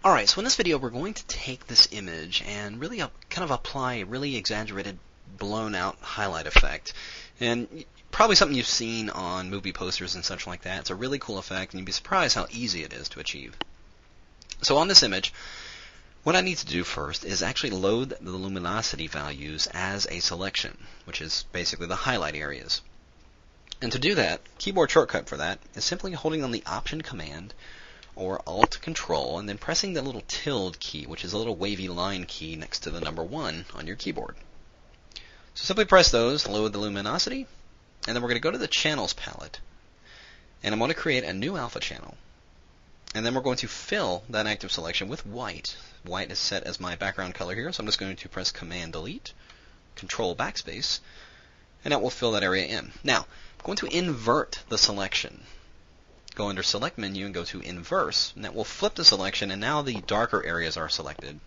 Alright, so in this video we're going to take this image and really kind of apply a really exaggerated blown out highlight effect. And probably something you've seen on movie posters and such like that. It's a really cool effect and you'd be surprised how easy it is to achieve. So on this image, what I need to do first is actually load the luminosity values as a selection, which is basically the highlight areas. And to do that, keyboard shortcut for that is simply holding on the Option command or Alt Control and then pressing the little tilde key, which is a little wavy line key next to the number 1 on your keyboard. So simply press those, load the luminosity, and then we're going to go to the Channels palette. And I'm going to create a new alpha channel. And then we're going to fill that active selection with white. White is set as my background color here, so I'm just going to press Command Delete, Control Backspace, and that will fill that area in. Now, I'm going to invert the selection. Go under Select Menu and go to Inverse, and that will flip the selection, and now the darker areas are selected.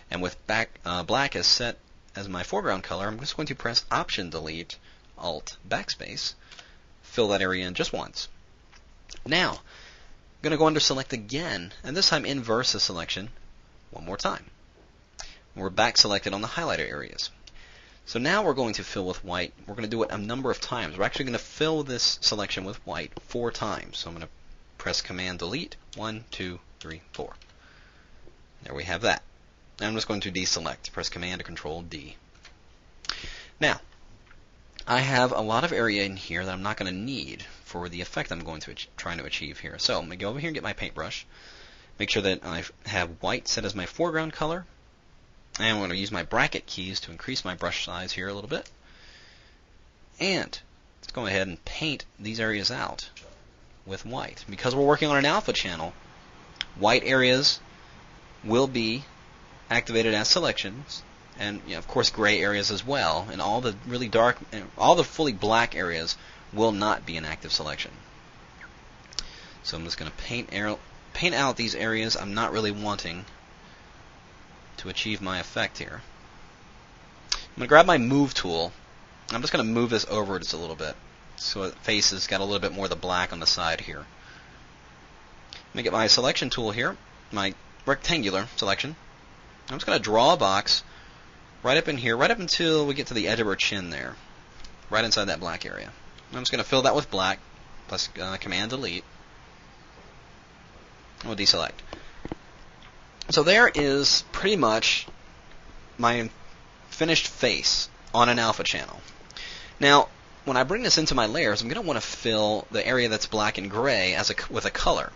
And with black as set as my foreground color, I'm just going to press Option Delete, Alt Backspace, fill that area in just once. Now, I'm going to go under Select again, and this time inverse the selection one more time. We're back selected on the highlighter areas. So now we're going to fill with white. We're going to do it a number of times. We're actually going to fill this selection with white 4 times. So I'm going to press Command Delete, 1, 2, 3, 4. There we have that. Now I'm just going to deselect. Press Command or Control D. Now, I have a lot of area in here that I'm not going to need for the effect I'm going to trying to achieve here. So I'm going to go over here and get my paintbrush. Make sure that I have white set as my foreground color. And I'm going to use my bracket keys to increase my brush size here a little bit. And let's go ahead and paint these areas out with white. Because we're working on an alpha channel, white areas will be activated as selections, and of course gray areas as well. And all the really dark, all the fully black areas will not be an active selection. So I'm just going to paint out these areas I'm not really wanting to achieve my effect here. I'm going to grab my Move tool. I'm just going to move this over just a little bit so the face has got a little bit more of the black on the side here. I'm going to get my selection tool here, my rectangular selection. I'm just going to draw a box right up in here, right up until we get to the edge of our chin there, right inside that black area. I'm just going to fill that with black, plus Command Delete. We'll deselect. So there is pretty much my finished face on an alpha channel. Now, when I bring this into my layers, I'm going to want to fill the area that's black and gray with a color.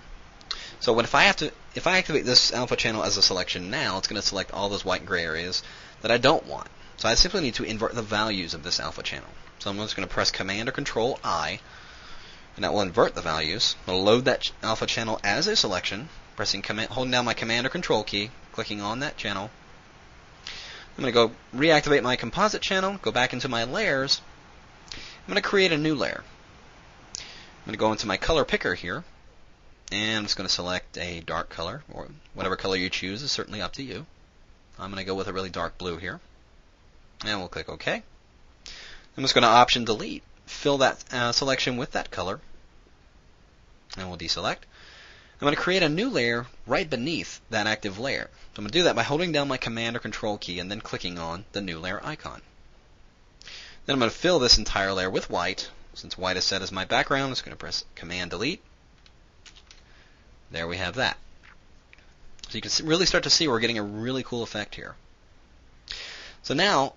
So if I activate this alpha channel as a selection now, it's going to select all those white and gray areas that I don't want. So I simply need to invert the values of this alpha channel. So I'm just going to press Command or Control I, and that will invert the values. I'll load that alpha channel as a selection. Holding down my Command or Control key, clicking on that channel. I'm going to go reactivate my composite channel, go back into my layers. I'm going to create a new layer. I'm going to go into my color picker here, and I'm just going to select a dark color, or whatever color you choose is certainly up to you. I'm going to go with a really dark blue here, and we'll click OK. I'm just going to Option Delete, fill that selection with that color, and we'll deselect. I'm going to create a new layer right beneath that active layer. So I'm going to do that by holding down my Command or Control key and then clicking on the new layer icon. Then I'm going to fill this entire layer with white. Since white is set as my background, I'm just going to press Command Delete. There we have that. So you can really start to see we're getting a really cool effect here. So now,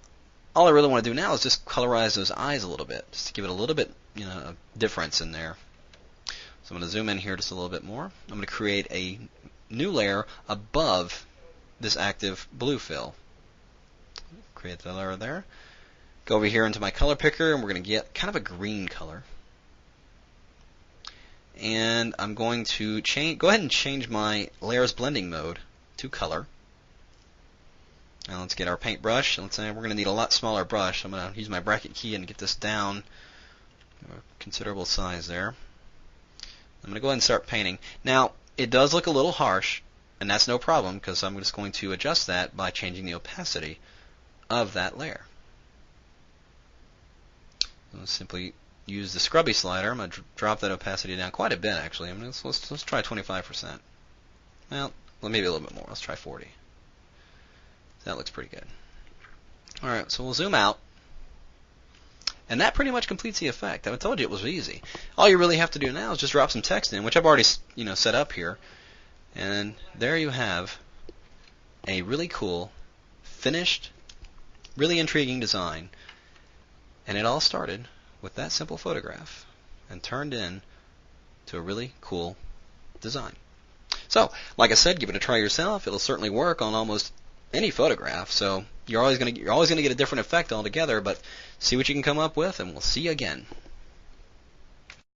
all I really want to do now is just colorize those eyes a little bit, just to give it a little bit, of difference in there. So I'm going to zoom in here just a little bit more. I'm going to create a new layer above this active blue fill. Create the layer there. Go over here into my color picker, and we're going to get kind of a green color. And I'm going to go ahead and change my layers blending mode to color. Now let's get our paintbrush. Let's say we're going to need a lot smaller brush. I'm going to use my bracket key and get this down to a considerable size there. I'm going to go ahead and start painting. Now, it does look a little harsh, and that's no problem because I'm just going to adjust that by changing the opacity of that layer. I'll simply use the scrubby slider. I'm going to drop that opacity down quite a bit, actually. Let's try 25%. Well, Well, maybe a little bit more. Let's try 40. That looks pretty good. All right, so we'll zoom out. And that pretty much completes the effect. I told you it was easy. All you really have to do now is just drop some text in, which I've already set up here. And there you have a really cool, finished, really intriguing design. And it all started with that simple photograph and turned in to a really cool design. So, like I said, give it a try yourself. It'll certainly work on almost any photograph. So you're always going to get a different effect altogether, but see what you can come up with, and we'll see you again.